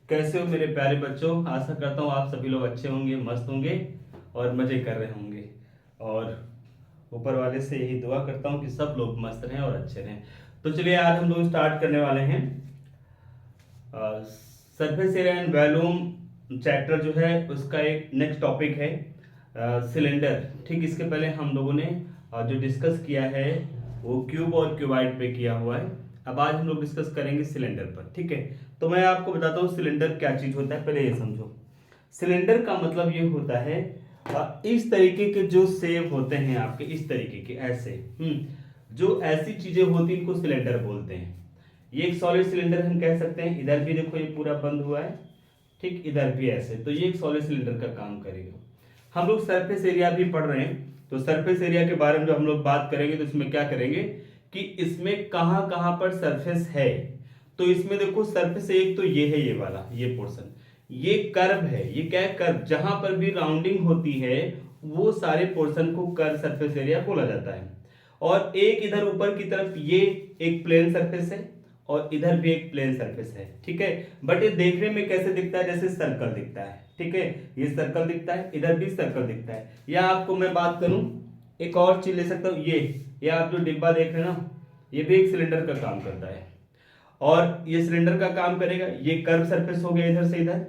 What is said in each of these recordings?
कैसे हो मेरे प्यारे बच्चों। आशा करता हूँ आप सभी लोग अच्छे होंगे, मस्त होंगे और मजे कर रहे होंगे। और ऊपर वाले से यही दुआ करता हूँ कि सब लोग मस्त रहें और अच्छे रहें। तो चलिए आज हम लोग स्टार्ट करने वाले हैं surface area and volume chapter जो है उसका एक नेक्स्ट टॉपिक है सिलेंडर। ठीक, इसके पहले हम लोगों ने जो डिस्कस किया है वो क्यूब और क्यूबाइड पे किया हुआ है। अब आज हम लोग डिस्कस करेंगे सिलेंडर पर। ठीक है, तो मैं आपको बताता हूँ सिलेंडर क्या चीज होता है। पहले ये समझो, सिलेंडर का मतलब ये होता है इस तरीके के जो सेव होते हैं आपके, इस तरीके के ऐसे जो ऐसी चीजें होती हैं इनको सिलेंडर बोलते हैं। ये एक सॉलिड सिलेंडर हम कह सकते हैं। इधर भी देखो ये पूरा बंद हुआ है, ठीक, इधर भी ऐसे, तो ये एक सॉलिड सिलेंडर का काम करेगा। हम लोग सरफेस एरिया भी पढ़ रहे हैं, तो सरफेस एरिया के बारे में जो हम लोग बात करेंगे तो इसमें क्या करेंगे कि इसमें कहां कहां पर सरफेस है। तो इसमें देखो सरफेस एक तो ये है, ये वाला ये पोर्शन, ये कर्व है। ये क्या है? कर्व। जहां पर भी राउंडिंग होती है वो सारे पोर्शन को कर्व सरफेस एरिया बोला जाता है। और एक इधर ऊपर की तरफ ये एक प्लेन सरफेस है और इधर भी एक प्लेन सरफेस है। ठीक है, बट ये देखने में कैसे दिखता है? जैसे सर्कल दिखता है। ठीक है, ये सर्कल दिखता है, इधर भी सर्कल दिखता है। या आपको मैं बात करूं, एक और चीज ले सकता हूं, ये आप जो डिब्बा देख रहे हैं ना, ये भी एक सिलेंडर का काम करता है। और ये सिलेंडर का काम करेगा। ये कर्व सरफेस हो गया इधर से इधर,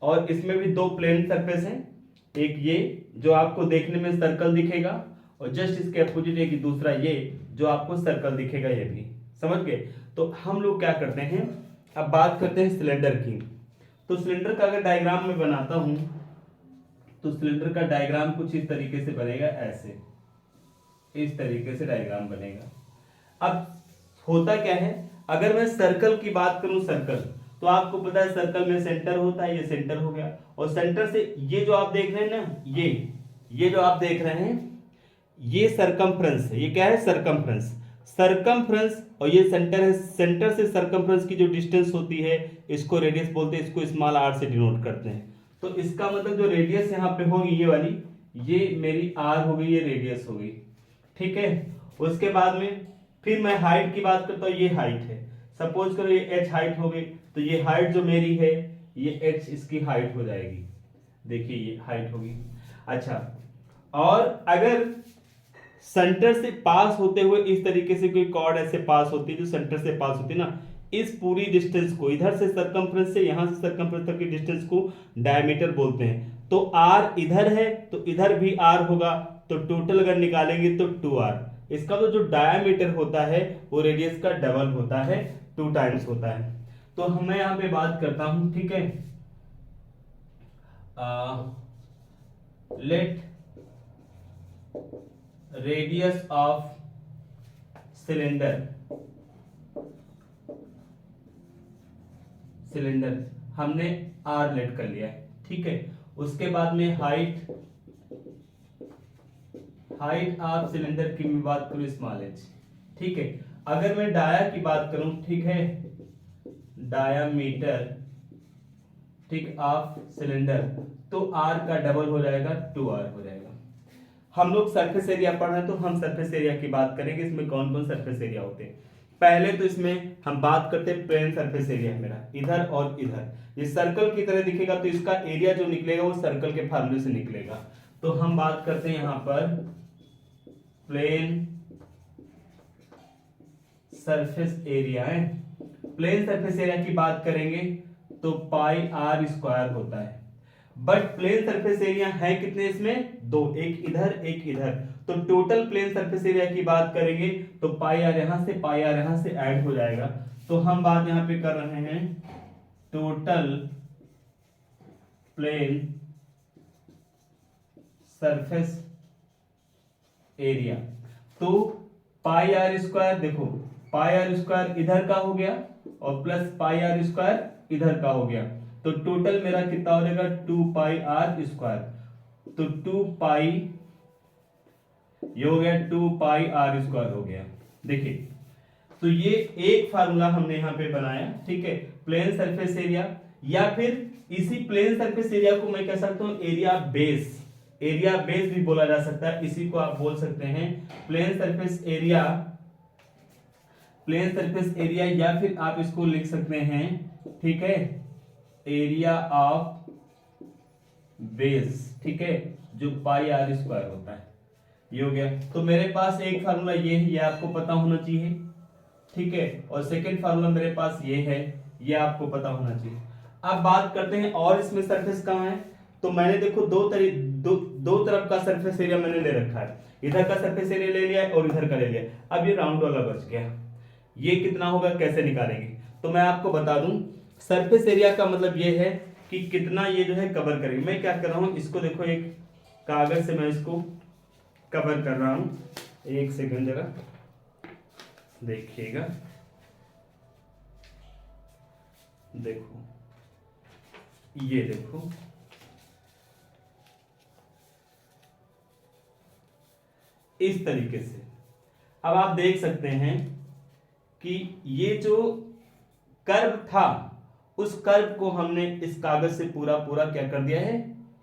और इसमें भी दो प्लेन सरफेस हैं। एक ये जो आपको देखने में सर्कल दिखेगा, और जस्ट इसके अपोजिट एक दूसरा ये जो आपको सर्कल दिखेगा, ये भी। समझ गए? तो हम लोग क्या करते हैं, अब बात करते हैं सिलेंडर की। तो सिलेंडर का अगर डायग्राम में बनाता हूं तो सिलेंडर का डायग्राम कुछ इस तरीके से बनेगा, ऐसे इस तरीके से डायग्राम बनेगा। अब होता क्या है, अगर मैं सर्कल की बात करूं, सर्कल, तो आपको पता है सर्कल में सेंटर होता है, ये सेंटर हो गया। और सेंटर से ये जो आप देख रहे हैं ना, ये जो आप देख रहे हैं ये सरकमफ्रेंस है। ये क्या है? सरकमफ्रेंस। सरकमफ्रेंस और ये सेंटर है। सेंटर से सरकमफ्रेंस की जो डिस्टेंस होती है इसको रेडियस बोलते हैं, इसको स्मॉल आर से डिनोट करते हैं। तो इसका मतलब जो रेडियस यहाँ पे होगी ये वाली, ये मेरी आर हो गई, ये रेडियस हो गई। ठीक है, उसके बाद में फिर मैं हाइट की बात करता हूँ, ये हाइट है। सपोज करो ये एच हाइट हो गई, तो ये हाइट जो मेरी है ये एच इसकी हाइट हो जाएगी। देखिए ये हाइट होगी। अच्छा, और अगर सेंटर से पास होते हुए इस तरीके से कोई कॉर्ड ऐसे पास होती है, जो सेंटर से पास होती है ना, इस पूरी डिस्टेंस को, इधर से सरकमफ्रेंस से यहां से सरकमफ्रेंस तक की डिस्टेंस को डायमीटर बोलते हैं। तो आर इधर है तो इधर भी आर होगा, तो टोटल अगर निकालेंगे तो 2r। इसका तो जो डायमीटर होता है वो रेडियस का डबल होता है, 2 टाइम्स होता है। तो मैं यहां पे बात करता हूं, ठीक है, let radius of cylinder, cylinder हमने r लेट कर लिया है। ठीक है, उसके बाद में हाइट, हाइट ऑफ सिलेंडर की मैं बात करूं स्मॉल एच। ठीक है, अगर मैं डाया की बात करूं, ठीक है, डायामीटर, ठीक, ऑफ सिलेंडर, तो r का डबल हो जाएगा, 2r हो जाएगा। हम लोग सरफेस एरिया पढ़ रहे हैं तो हम सरफेस एरिया की बात करेंगे। इसमें कौन कौन सरफेस एरिया होते हैं। पहले तो इसमें हम बात करते हैं प्लेन सरफेस एरिया है मेरा, इधर और इधर। ये सर्कल की तरह दिखेगा तो इसका एरिया जो निकलेगा वो सर्कल के फार्मूले से निकलेगा। तो हम बात करते हैं यहां पर प्लेन सरफेस एरिया है। प्लेन सरफेस एरिया की बात करेंगे तो पाई आर स्क्वायर होता है। बट प्लेन सरफेस एरिया है कितने इसमें? दो, एक इधर एक इधर। तो टोटल प्लेन सरफेस एरिया की बात करेंगे तो पाई आर यहां से, पाई आर यहां से ऐड हो जाएगा। तो हम बात यहां पे कर रहे हैं टोटल प्लेन सरफेस एरिया। तो पाई आर स्क्वायर, देखो पाई आर स्क्वायर इधर का हो गया और प्लस पाई आर स्क्वायर इधर का हो गया, तो टोटल मेरा कितना हो जाएगा? 2 पाई आर स्क्वायर। तो 2 पाई, ये हो गया 2 पाई आर स्क्वायर हो गया। देखिए, तो ये एक फार्मूला हमने यहां पे बनाया। ठीक है, प्लेन सरफेस एरिया, या फिर इसी प्लेन सरफेस एरिया को मैं कह सकता हूं एरिया बेस, एरिया बेस भी बोला जा सकता है। इसी को आप बोल सकते हैं plane surface area, plane surface area, या फिर आप इसको लिख सकते हैं, ठीक है, एरिया ऑफ बेस, ठीक है, जो पाई आर स्क्वायर होता है, ये हो गया। तो मेरे पास एक फार्मूला ये है, ये आपको पता होना चाहिए, ठीक है, और सेकंड फार्मूला मेरे पास ये है, ये आपको पता होना चाहिए। अब बात करते हैं और इसमें सरफेस कहाँ है। तो मैंने देखो दो तरफ का सरफेस एरिया मैंने ले रखा है, इधर का सरफेस एरिया ले लिया है और इधर का ले लिया। अब ये राउंड वाला बच गया, ये कितना होगा कैसे निकालेंगे। तो मैं आपको बता दूं, सरफेस एरिया का मतलब ये है कि कितना ये जो है कवर करेगी। मैं क्या कर रहा हूं, इसको देखो एक कागज से मैं इसको कवर कर रहा हूं, एक सेकंड जरा देखिएगा। देखो ये देखो, इस तरीके से अब आप देख सकते हैं कि ये जो कर्व था, उस कर्व को हमने इस कागज से पूरा पूरा क्या कर दिया है,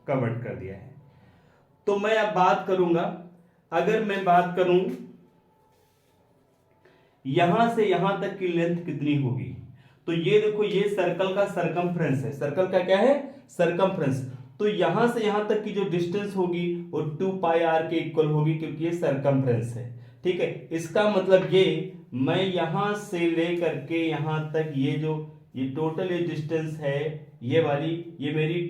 कवर्ड कर दिया है। तो मैं अब बात करूंगा, अगर मैं बात करूं यहां से यहां तक की लेंथ कितनी होगी, तो ये देखो ये सर्कल का सरकमफ्रेंस है। सर्कल का क्या है, सरकमफ्रेंस। तो यहां से यहां तक की जो डिस्टेंस होगी वो 2 पाई आर के इक्वल होगी, क्योंकि ये सरकमफ्रेंस है, ठीक है। इसका मतलब ये मैं यहां से लेकर के यहां तक ये टोटल ये डिस्टेंस है, ये वाली, ये मेरी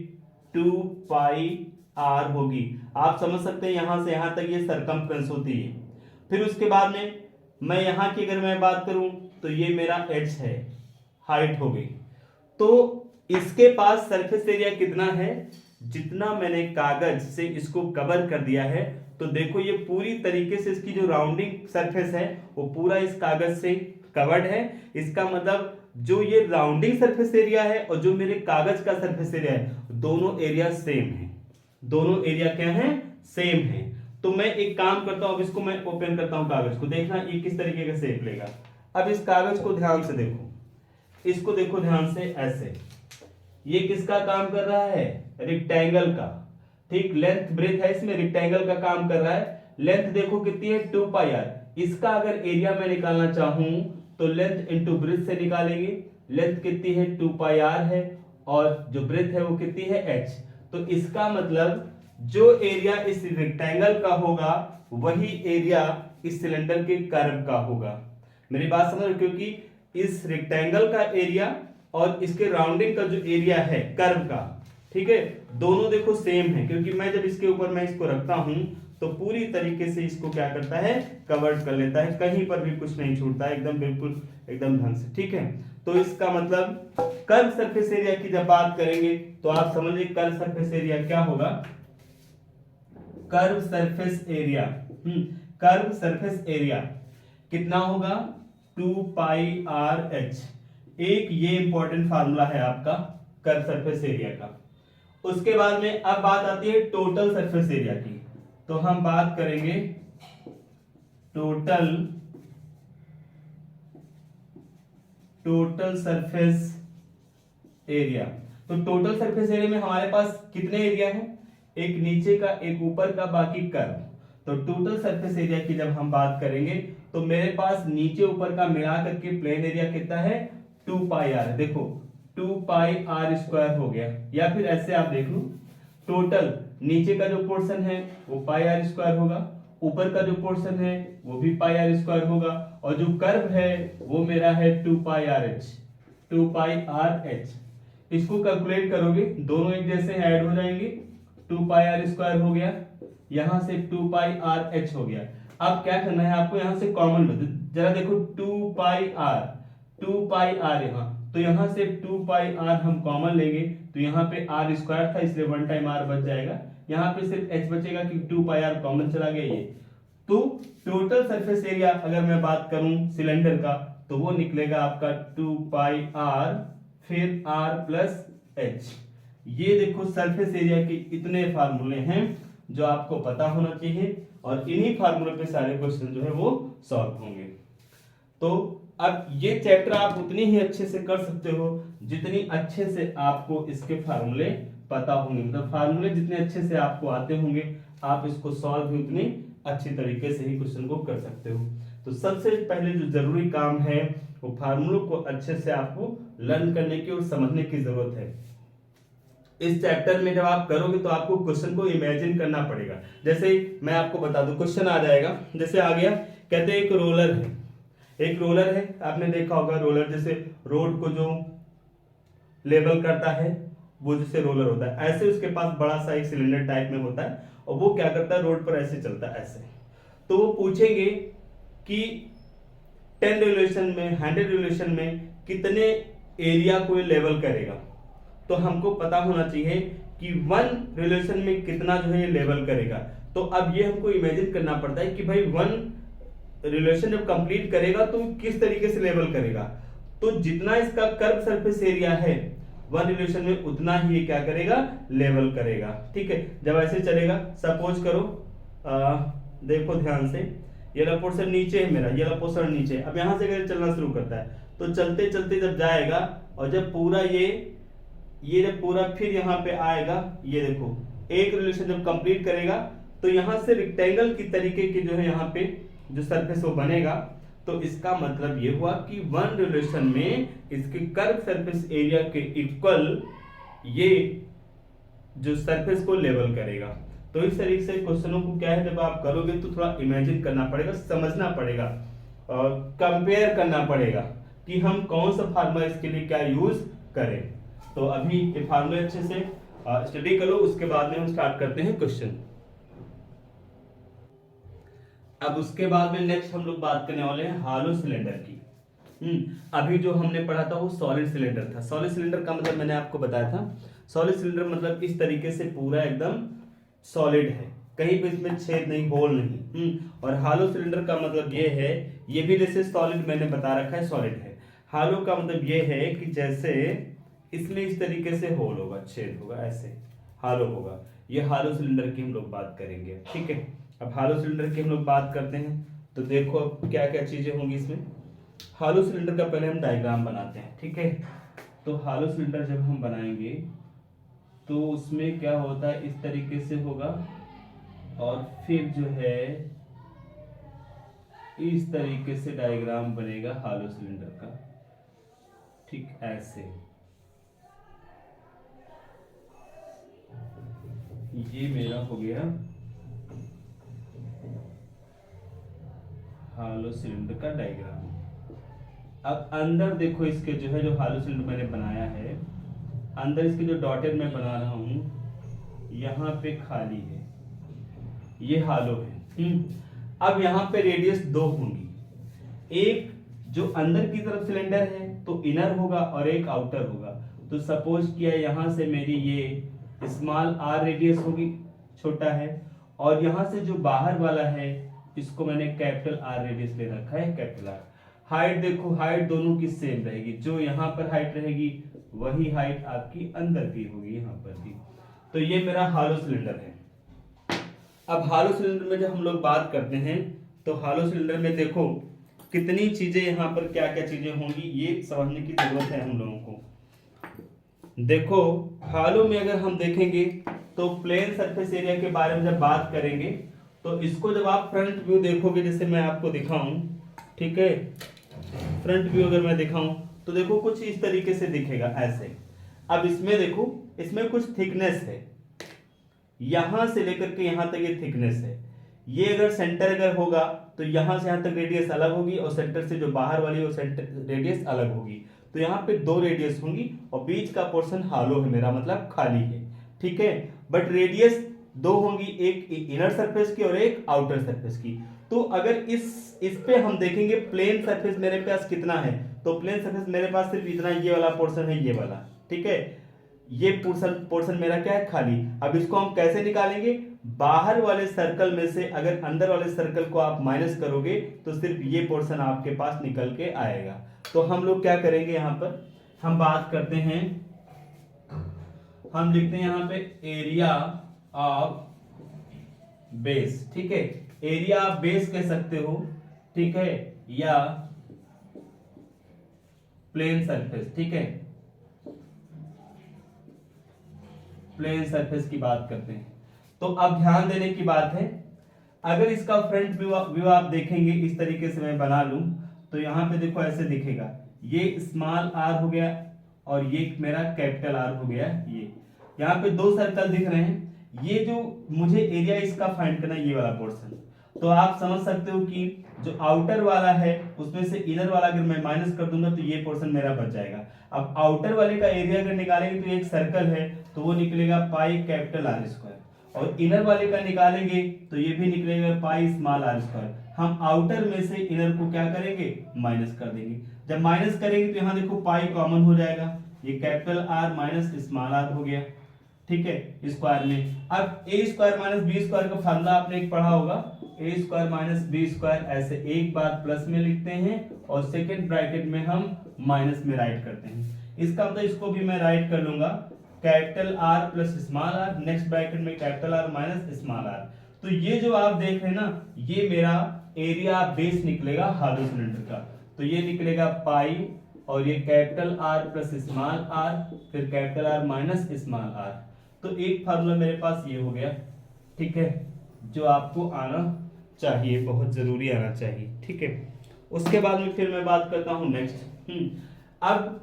2 पाई आर होगी। आप समझ सकते हैं यहां से यहां तक ये सरकमफ्रेंस होती है। फिर उसके बाद में मैं यहां की अगर मैं बात करूं तो ये मेरा एच है, हाइट हो गई। तो इसके पास सरफेस एरिया कितना है, जितना मैंने कागज से इसको कवर कर दिया है। तो देखो ये पूरी तरीके से इसकी जो राउंडिंग सरफेस है वो पूरा इस कागज से कवर्ड है। इसका मतलब जो ये राउंडिंग सरफेस एरिया है और जो मेरे कागज का सरफेस एरिया है, दोनों एरिया सेम है। दोनों एरिया क्या है, सेम है। तो मैं एक काम करता हूं, अब इसको मैं ओपन करता हूं कागज को, देखना ये किस तरीके का शेप लेगा। अब इस कागज को ध्यान से देखो, इसको देखो ध्यान से, ऐसे ये किसका काम कर रहा है, रेक्टेंगल का, ठीक। लेंथ ब्रेथ है इसमें, रेक्टेंगल का काम कर रहा है। लेंथ देखो कितनी है, 2 पाई आर। इसका अगर एरिया मैं निकालना चाहूं तो लेंथ इंटू ब्रेथ से निकालेंगे। लेंथ कितनी है, 2 पाई आर है, और जो ब्रेथ है वो कितनी है, एच। तो इसका मतलब जो एरिया इस रेक्टेंगल का होगा वही एरिया इस सिलेंडर के कर्व का होगा। मेरी बात समझ रहे हो, क्योंकि इस रेक्टेंगल का एरिया और इसके राउंडिंग का जो एरिया है कर्व का, ठीक है, दोनों देखो सेम है। क्योंकि मैं जब इसके ऊपर मैं इसको रखता हूं तो पूरी तरीके से इसको क्या करता है, कवर्ड कर लेता है, कहीं पर भी कुछ नहीं छूटता है, एकदम बिल्कुल एकदम ढंग से, ठीक है। तो इसका मतलब कर्व सरफेस एरिया की जब बात करेंगे तो आप समझिए कर्व सरफेस एरिया क्या होगा। Curve surface area, curve surface area कितना होगा, 2 पाई आर एच। एक ये इंपॉर्टेंट फार्मूला है आपका कर्व सरफेस एरिया का। उसके बाद में अब बात आती है टोटल सरफेस एरिया की। तो हम बात करेंगे टोटल सरफेस एरिया। तो टोटल सरफेस एरिया में हमारे पास कितने एरिया हैं, एक नीचे का, एक ऊपर का, बाकी कर्व। तो टोटल सरफेस एरिया की जब हम बात करेंगे तो मेरे पास नीचे ऊपर का मिला करके प्लेन एरिया कितना है, 2 पाई आर। देखो 2 पाई आर स्क्वायर हो गया, या फिर ऐसे आप देख लो, टोटल नीचे का जो पोर्शन है वो पाई आर स्क्वायर होगा, ऊपर का जो पोर्शन है वो भी पाई आर स्क्वायर होगा, और जो कर्व है वो मेरा है 2 पाई आर एच, 2 पाई आर एच। इसको कैलकुलेट करोगे दोनों एक जैसे ऐड हो जाएंगे, 2 पाई आर स्क्वायर हो गया, यहां से 2 पाई आर एच हो गया। अब क्या करना है आपको, यहां से कॉमन जरा देखो, 2 पाई आर यहां, तो यहां से 2 पाई आर हम कॉमन लेंगे, तो यहां पे आर स्क्वायर था इसलिए 1 टाइम आर बच जाएगा, यहां पे सिर्फ एच बचेगा कि 2 पाई आर कॉमन चला गया ये। तो टोटल सरफेस एरिया अगर मैं बात करूं सिलेंडर का तो वो निकलेगा आपका 2 पाई आर फिर आर प्लस एच। ये देखो सरफेस एरिया के इतने फार्मूले हैं जो आपको पता होना चाहिए, और इन्हीं फार्मूले पे सारे क्वेश्चन जो है वो सॉल्व होंगे। तो अब ये चैप्टर आप उतनी ही अच्छे से कर सकते हो जितनी अच्छे से आपको इसके फार्मूले पता होंगे। मतलब फार्मूले जितने अच्छे से आपको आते होंगे आप इसको सॉल्व भी उतनी अच्छी तरीके से ही क्वेश्चन को कर सकते हो। तो सबसे पहले जो जरूरी काम है वो फार्मूलों को अच्छे से आपको लर्न करने की और समझने की जरूरत है। इस चैप्टर में जब आप करोगे तो आपको क्वेश्चन को इमेजिन करना पड़ेगा। जैसे मैं आपको बता दूं, क्वेश्चन आ जाएगा, जैसे आ गया, कहते हैं एक रोलर है, एक रोलर है, आपने देखा होगा रोलर, जैसे रोड को जो लेवल करता है वो जैसे रोलर होता है, ऐसे उसके पास बड़ा सा एक सिलेंडर टाइप में होता है और वो क्या करता है, रोड पर ऐसे चलता है ऐसे। तो वो पूछेंगे कि 10 रिवोल्यूशन में, 100 रिवोल्यूशन में कितने एरिया को ये लेवल करेगा। तो हमको पता होना चाहिए कि 1 रिवोल्यूशन में कितना जो है ये लेवल करेगा। तो अब ये हमको इमेजिन करना पड़ता है कि भाई 1 रिवोल्यूशन जब कंप्लीट करेगा तो किस तरीके से लेवल करेगा। तो जितना इसका कर्व सरफेस एरिया है 1 रिवोल्यूशन में, उतना ही ये क्या करेगा, लेवल करेगा। ठीक है, जब ऐसे चलेगा, सपोज करो देखो ध्यान से, ये वाला पोर्शन नीचे है मेरा, ये वाला पोर्शन नीचे है। अब यहां से अगर चलना शुरू करता है तो चलते चलते जब जाएगा और जब पूरा ये जब पूरा फिर यहाँ पे आएगा, ये देखो एक रिलेशन जब कंप्लीट करेगा तो यहाँ से रेक्टेंगल की तरीके के जो है यहाँ पे जो सरफेस वो बनेगा। तो इसका मतलब ये हुआ कि 1 रिलेशन में इसके कर्व सरफेस एरिया के इक्वल ये जो सरफेस को लेवल करेगा। तो इस तरीके से क्वेश्चनों को क्या है, जब आप करोगे तो थोड़ा इमेजिन करना पड़ेगा, समझना पड़ेगा और कंपेयर करना पड़ेगा कि हम कौन सा फार्मूला इसके लिए क्या यूज करें। तो अभी ये फार्मूले अच्छे से स्टडी करो, उसके बाद में हम स्टार्ट करते हैं क्वेश्चन। अब उसके बाद में नेक्स्ट हम लोग बात करने वाले हैं हॉलो सिलेंडर की। अभी जो हमने पढ़ा था वो सॉलिड सिलेंडर था। सॉलिड सिलेंडर का मतलब मैंने आपको बताया था, सॉलिड सिलेंडर मतलब इस तरीके से पूरा एकदम सॉलिड है, कहीं पे इसमें छेद नहीं, होल नहीं। और हॉलो सिलेंडर का मतलब ये है, ये भी जैसे सॉलिड मैंने बता रखा है सॉलिड है। हॉलो का मतलब ये है कि जैसे इसमें इस तरीके से होल होगा, छेद होगा, ऐसे हॉलो होगा। ये हॉलो सिलेंडर की हम लोग बात करेंगे। ठीक है, अब हॉलो सिलेंडर की हम लोग बात करते हैं तो देखो अब क्या क्या चीजें होंगी इसमें। हॉलो सिलेंडर का पहले हम डायग्राम बनाते हैं। ठीक है, तो हॉलो सिलेंडर जब हम बनाएंगे तो उसमें क्या होता है, इस तरीके से होगा और फिर जो है इस तरीके से डायग्राम बनेगा हॉलो सिलेंडर का। ठीक, ऐसे ये मेरा हो गया हॉलो सिलेंडर का डायग्राम। अब अंदर देखो इसके जो है, जो हॉलो सिलेंडर मैंने बनाया है, अंदर इसके जो डॉटेड मैं बना रहा हूं, यहाँ पे खाली है, ये हॉलो है। अब यहाँ पे रेडियस 2 होंगी, एक जो अंदर की तरफ सिलेंडर है तो इनर होगा और एक आउटर होगा। तो सपोज किया यहाँ से मेरी ये स्मॉल आर रेडियस होगी, छोटा है, और यहाँ से जो बाहर वाला है इसको मैंने कैपिटल आर रेडियस ले रखा है, कैपिटल आर। हाइट देखो, हाइट दोनों की सेम रहेगी, जो यहाँ पर हाइट रहेगी वही हाइट आपकी अंदर की होगी, यहाँ पर भी। तो ये मेरा हॉलो सिलेंडर है। अब हॉलो सिलेंडर में जब हम लोग बात करते हैं तो हॉलो सिलेंडर में देखो कितनी चीजें, यहाँ पर क्या क्या चीजें होंगी, ये समझने की जरूरत है हम लोगों को। देखो हॉलो में अगर हम देखेंगे तो प्लेन सरफेस एरिया के बारे में जब बात करेंगे तो इसको जब आप फ्रंट व्यू देखोगे, जैसे मैं आपको दिखाऊं, ठीक है, फ्रंट व्यू अगर मैं दिखाऊं तो देखो कुछ इस तरीके से दिखेगा ऐसे। अब इसमें देखो, इसमें कुछ थिकनेस है, यहां से लेकर के यहां तक ये थिकनेस है। ये अगर सेंटर अगर होगा तो यहां से यहां तक रेडियस अलग होगी और सेंटर से जो बाहर वाली वो सेंटर रेडियस अलग होगी। तो यहाँ पे 2 रेडियस होंगी और बीच का पोर्शन हॉलो है, मेरा मतलब खाली है। ठीक है, बट रेडियस 2 होंगी, एक इनर सरफेस की और एक आउटर सरफेस की। तो अगर इस पे हम देखेंगे प्लेन सरफेस मेरे पास कितना है, तो प्लेन सरफेस मेरे पास सिर्फ इतना, ये वाला पोर्शन है, ये वाला। ठीक है, ये पोर्शन मेरा क्या है, खाली। अब इसको हम कैसे निकालेंगे, बाहर वाले सर्कल में से अगर अंदर वाले सर्कल को आप माइनस करोगे तो सिर्फ ये पोर्शन आपके पास निकल के आएगा। तो हम लोग क्या करेंगे, यहां पर हम बात करते हैं, हम लिखते हैं यहां पे एरिया ऑफ बेस। ठीक है, एरिया ऑफ बेस कह सकते हो, ठीक है, या प्लेन सरफेस। ठीक है, प्लेन सरफेस की बात करते हैं। तो अब ध्यान देने की बात है, अगर इसका फ्रंट व्यू आप देखेंगे, इस तरीके से मैं बना लूं तो यहां पे देखो ऐसे दिखेगा, ये स्मॉल आर हो गया और ये मेरा कैपिटल आर हो गया। ये यहाँ पे दो सर्कल दिख रहे हैं, ये जो मुझे एरिया इसका फाइंड करना है, ये वाला पोर्शन। तो आप समझ सकते हो कि जो आउटर वाला है उसमें से इनर वाला अगर मैं माइनस कर दूंगा तो ये पोर्शन मेरा बच जाएगा। अब आउटर वाले का एरिया अगर निकालेंगे तो एक सर्कल है तो वो निकलेगा पाई कैपिटल आर स्क्वायर, और इनर वाले का निकालेंगे तो ये भी निकलेगा पाई स्मॉल आर स्क्वायर। हम आउटर में से इनर को क्या करेंगे, माइनस कर देंगे। जब माइनस करेंगे तो यहाँ देखो पाई कॉमन हो जाएगा, ये capital R minus small R हो गया, ठीक है, स्क्वायर में। अब A square minus B square का फार्मूला आपने एक पढ़ा होगा, A square minus B square, ऐसे एक बार प्लस में लिखते हैं और सेकेंड ब्रैकेट में हम माइनस में राइट करते हैं। इसका मतलब इसको भी मैं राइट कर लूंगा capital R plus small R, next bracket में capital R minus small R. तो ये जो आप देख रहे हैं ना, ये मेरा एरिया बेस निकलेगा हालो सिलेंडर का। तो ये निकलेगा पाई और ये capital R plus small R, फिर capital R minus small R. तो एक फार्मूला मेरे पास ये हो गया, ठीक है, जो आपको आना चाहिए, बहुत जरूरी आना चाहिए, ठीक है। उसके बाद में फिर मैं बात करता हूं नेक्स्ट। अब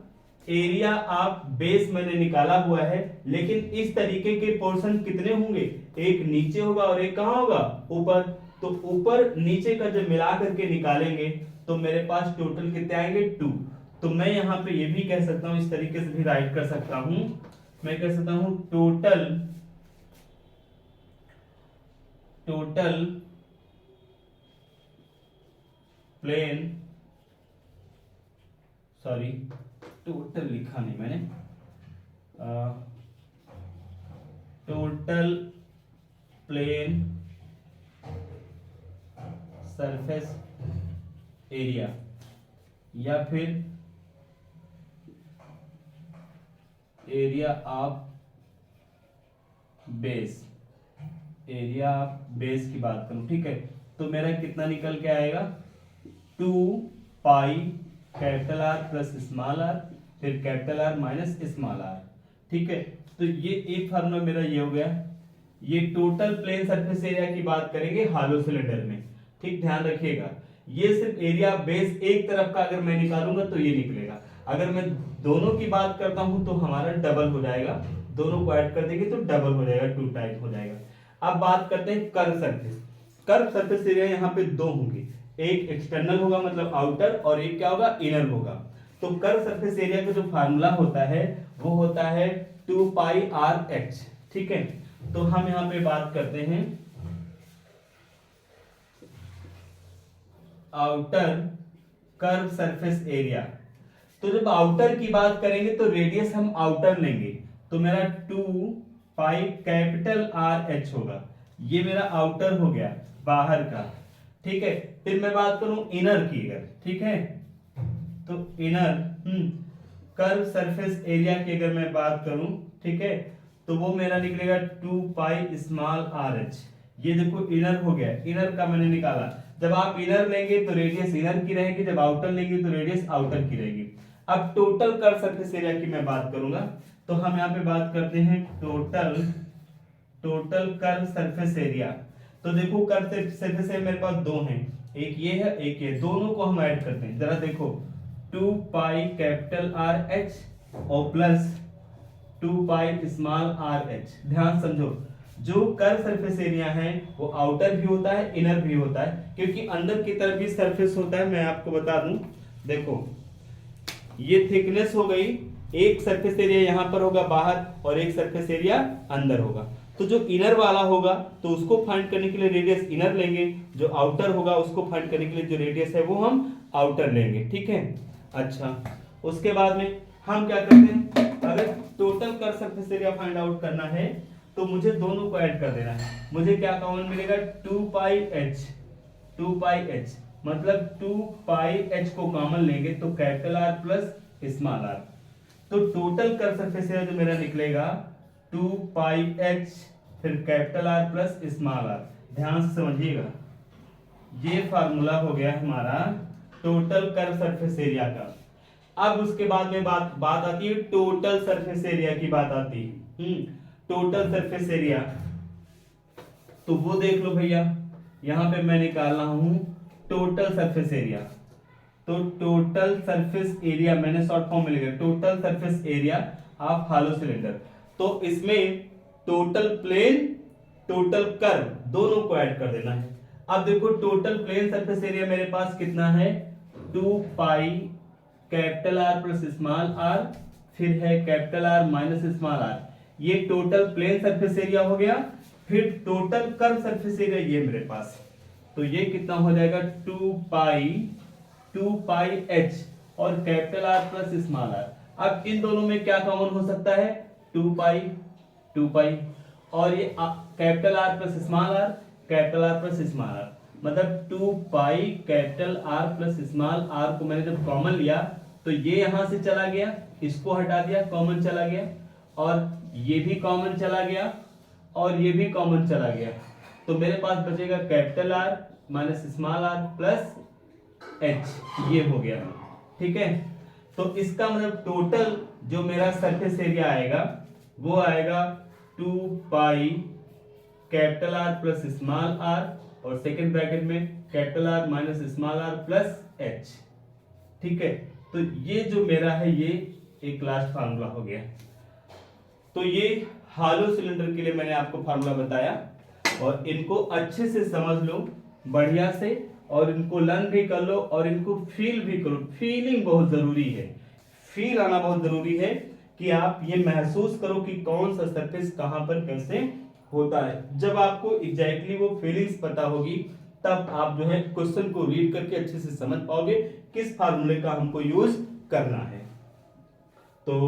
एरिया आप बेस मैंने निकाला हुआ है, लेकिन इस तरीके के पोर्शन कितने होंगे, एक नीचे होगा और एक कहां होगा, ऊपर। तो ऊपर नीचे का जब मिला करके निकालेंगे तो मेरे पास टोटल कितने आएंगे, 2। तो मैं यहाँ पे ये भी कह सकता हूं, इस तरीके से भी राइट कर सकता हूं, मैं कह सकता हूं टोटल प्लेन, सॉरी टोटल लिखा नहीं मैंने, टोटल प्लेन सरफेस एरिया, या फिर area of base, area of base की बात करूं, ठीक है। तो मेरा कितना निकल के आएगा, 2 pi capital R plus small R, फिर capital R minus small R, ठीक है। तो ये एक फार्मूला मेरा ये हो गया। ये टोटल प्लेन सरफेस एरिया की बात करेंगे हालो सिलेंडर में, ठीक, ध्यान रखिएगा। ये सिर्फ एरिया बेस एक तरफ का अगर मैं निकालूंगा तो ये निकलेगा, अगर मैं दोनों की बात करता हूं तो हमारा डबल हो जाएगा, दोनों को ऐड कर देंगे तो डबल हो जाएगा, 2 टाइप हो जाएगा। अब बात करते हैं curve surface. Curve surface area यहाँ पे दो होंगे, एक एक्सटर्नल होगा मतलब आउटर, और एक क्या होगा, इनर होगा। तो कर्व सरफेस एरिया का जो फार्मूला होता है वो होता है 2 पाई आर एच, ठीक है। तो हम यहाँ पे बात करते हैं आउटर कर्व सरफेस एरिया। तो जब आउटर की बात करेंगे तो रेडियस हम आउटर लेंगे, तो मेरा 2 पाई कैपिटल आर एच होगा, ये मेरा आउटर हो गया, बाहर का, ठीक है। फिर मैं बात करूं इनर की अगर, ठीक है, तो इनर कर्व सरफेस एरिया की अगर मैं बात करूं, ठीक है, तो वो मेरा निकलेगा 2 पाई स्मॉल आर एच। ये देखो इनर हो गया, इनर का मैंने निकाला। जब आप इनर लेंगे तो रेडियस इनर की रहेगी, जब आउटर लेंगे तो रेडियस आउटर की रहेगी। अब टोटल कर्व सरफेस एरिया की मैं बात करूंगा, तो हम यहाँ पे बात करते हैं टोटल कर्व सरफेस एरिया। तो देखो कर्व सरफेस एरिया मेरे पास दो हैं, एक ये है एक ये, दोनों को हम ऐड करते हैं। जरा देखो 2 पाई कैपिटल आर एच और plus 2 pi small R H. ध्यान समझो, जो कर्व सरफेस एरिया है वो आउटर भी होता है इनर भी होता है, क्योंकि अंदर की तरफ भी सरफेस होता है। मैं आपको बता दूं, देखो ये थिकनेस हो गई, एक सरफेस एरिया यहां पर होगा बाहर और एक सरफेस एरिया अंदर होगा। तो जो इनर वाला होगा तो उसको फाइंड करने के लिए रेडियस इनर लेंगे, जो आउटर होगा उसको फाइंड करने के लिए जो रेडियस है वो हम आउटर लेंगे, ठीक है। अच्छा, उसके बाद में हम क्या करते हैं, अगर total curve surface area find out करना है तो मुझे दोनों को ऐड कर देना है। मुझे क्या कॉमन मिलेगा, 2 पाई एच, मतलब 2 पाई एच को कॉमन लेंगे तो capital R plus small R. तो टोटल कर्व सरफेस एरिया जो मेरा निकलेगा 2 पाई एच फिर capital R plus small R. ध्यान से समझिएगा, ये फार्मूला हो गया हमारा टोटल कर्व सरफेस एरिया का। अब उसके बाद में बात आती है टोटल सरफेस एरिया की बात आती है। टोटल सरफेस एरिया तो वो देख लो भैया, यहां पे मैं निकाल रहा हूं टोटल सरफेस एरिया। तो टोटल सरफेस एरिया मैंने शॉर्ट फॉर्म में लिखा, total surface area of hollow cylinder. तो इसमें टोटल प्लेन टोटल कर्व दोनों को ऐड कर देना है। अब देखो टोटल प्लेन सरफेस एरिया मेरे पास कितना है, 2 pi capital R plus small R, फिर है capital R minus small R, ये टोटल प्लेन सरफेस एरिया हो गया। फिर टोटल कर्व सरफेस एरिया ये मेरे पास, तो ये कितना हो जाएगा 2 पाई एच और capital R plus small R. अब इन दोनों में क्या कॉमन हो सकता है, 2 पाई और ये capital R plus small R, capital R plus small R, मतलब 2 pi capital R plus small R को मैंने जब कॉमन लिया तो ये यहां से चला गया, इसको हटा दिया, कॉमन चला गया, और ये भी कॉमन चला गया और ये भी कॉमन चला गया, तो मेरे पास बचेगा capital R minus small R plus H, ये हो गया। ठीक है, तो इसका मतलब टोटल जो मेरा सरफेस एरिया आएगा वो आएगा 2 pi capital R plus small R और सेकेंड ब्रैकेट में capital R minus small R plus H. ठीक है, तो ये जो मेरा है ये एक लास्ट फार्मूला हो गया। तो ये हालो सिलेंडर के लिए मैंने आपको फार्मूला बताया, और इनको अच्छे से समझ लो बढ़िया से, और इनको लर्न भी कर लो और इनको फील भी करो। फीलिंग बहुत जरूरी है, फील आना बहुत जरूरी है कि आप ये महसूस करो कि कौन सा सरफेस कहां पर कैसे होता है। जब आपको एग्जैक्टली वो फीलिंग्स पता होगी तब आप जो है क्वेश्चन को रीड करके अच्छे से समझ पाओगे किस फार्मूले का हमको यूज करना है। तो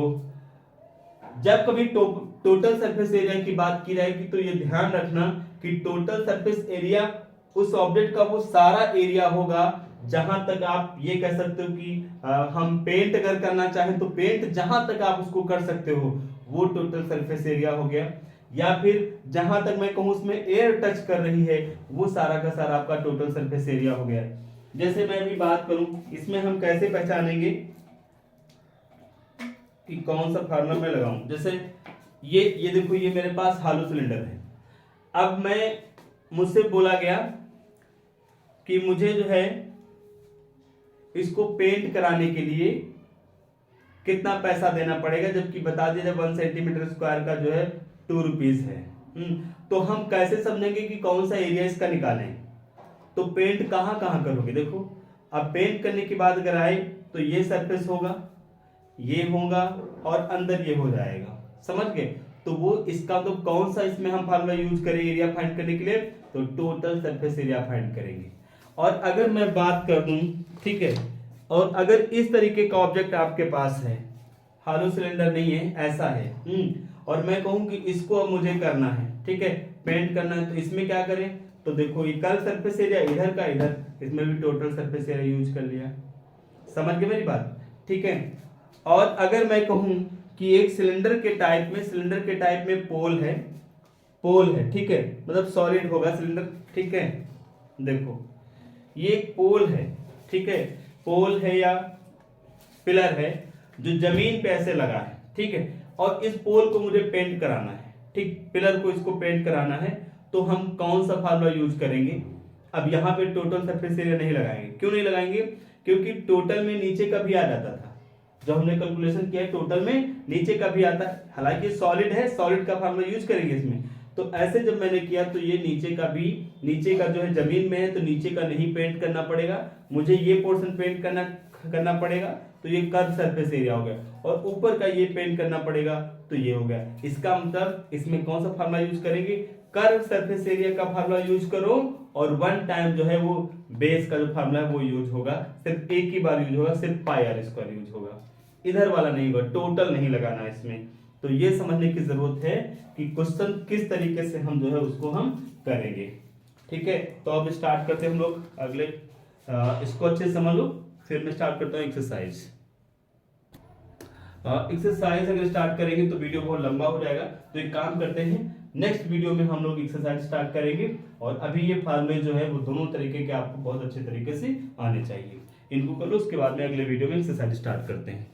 जब कभी टोटल सरफेस एरिया की बात की जाएगी तो ये ध्यान रखना कि टोटल सरफेस एरिया उस ऑब्जेक्ट का वो सारा एरिया होगा जहां तक आप ये कह सकते हो कि हम पेंट अगर करना चाहें तो पेंट जहां तक आप उसको कर सकते हो वो टोटल सरफेस एरिया हो गया, या फिर जहां तक मैं कहूं उसमें एयर टच कर रही है वो सारा का सारा आपका टोटल सरफेस एरिया हो गया। जैसे मैं अभी बात करूं इसमें हम कैसे पहचानेंगे कि कौन सा फार्मूला मैं लगाऊं। जैसे ये देखो ये मेरे पास हालो सिलेंडर है। अब मैं मुझसे बोला गया कि मुझे जो है इसको पेंट कराने के लिए कितना पैसा देना पड़ेगा, जबकि बता दिया 1 सेंटीमीटर स्क्वायर का जो है 2 रुपीज है। तो हम कैसे समझेंगे कि कौन सा एरिया इसका निकालें। तो पेंट कहां कहां करोगे, देखो अब पेंट करने के बाद अगर आए तो ये सरफेस होगा, ये होगा और अंदर ये हो जाएगा, समझ गए। तो वो इसका तो कौन सा इसमें हम फार्मूला यूज करें एरिया फाइंड करने के लिए, तो टोटल सरफेस एरिया फाइंड करेंगे। और अगर मैं बात कर दूं, ठीक है, और अगर इस तरीके का ऑब्जेक्ट आपके पास है, हालो सिलेंडर नहीं है, ऐसा है, और मैं कहूं कि इसको अब मुझे करना है, ठीक है, पेंट करना है, तो इसमें क्या करें, तो देखो ये कर्व सरफेस एरिया इधर का इधर, इसमें भी टोटल सरफेस एरिया यूज कर लिया। समझ गए मेरी बात, ठीक है। और अगर मैं कहूं कि एक सिलेंडर के टाइप में पोल है, ठीक है, मतलब सॉलिड होगा सिलेंडर, ठीक है। देखो ये एक पोल है, ठीक है, पोल है या पिलर है जो जमीन पे ऐसे लगा है, ठीक है, और इस पोल को मुझे पेंट कराना है, ठीक, पिलर को इसको पेंट कराना है, तो हम कौन सा फार्मूला यूज करेंगे। अब यहाँ पे टोटल सरफेस एरिया नहीं लगाएंगे, क्यों नहीं लगाएंगे, क्योंकि टोटल में नीचे का भी आ जाता था, जब हमने कैलकुलेशन किया टोटल में नीचे का भी आता है, हालांकि सॉलिड है, सॉलिड का फार्मूला यूज करेंगे इसमें। तो ऐसे जब मैंने किया तो ये नीचे का जो है जमीन में है, तो नीचे का नहीं पेंट करना पड़ेगा, मुझे ये पोर्शन पेंट करना पड़ेगा, तो ये कर्व सरफेस एरिया हो गया, और ऊपर का ये पेंट करना पड़ेगा, तो ये हो गया। इसका मतलब इसमें कौन सा फार्मूला यूज करेंगे, कर्व सरफेस एरिया का फार्मूला यूज करो, और 1 टाइम जो है वो बेस का जो फार्मूला है वो यूज होगा, सिर्फ एक ही बार यूज होगा, सिर्फ पाई आर स्क्वायर यूज होगा, इधर वाला नहीं होगा, टोटल नहीं लगाना इसमें। तो ये समझने की जरूरत है कि क्वेश्चन किस तरीके से हम जो है उसको हम करेंगे, ठीक है। तो अब स्टार्ट करते हैं हम लोग अगले, इसको अच्छे से समझ लो, फिर मैं स्टार्ट करता हूँ एक्सरसाइज। एक्सरसाइज अगर स्टार्ट करेंगे तो वीडियो बहुत लंबा हो जाएगा, तो एक काम करते हैं नेक्स्ट वीडियो में हम लोग एक्सरसाइज स्टार्ट करेंगे, और अभी ये फार्मूले जो है वो दोनों तरीके के आपको बहुत अच्छे तरीके से आने चाहिए, इनको कर लो, उसके बाद में अगले वीडियो में एक्सरसाइज स्टार्ट करते हैं।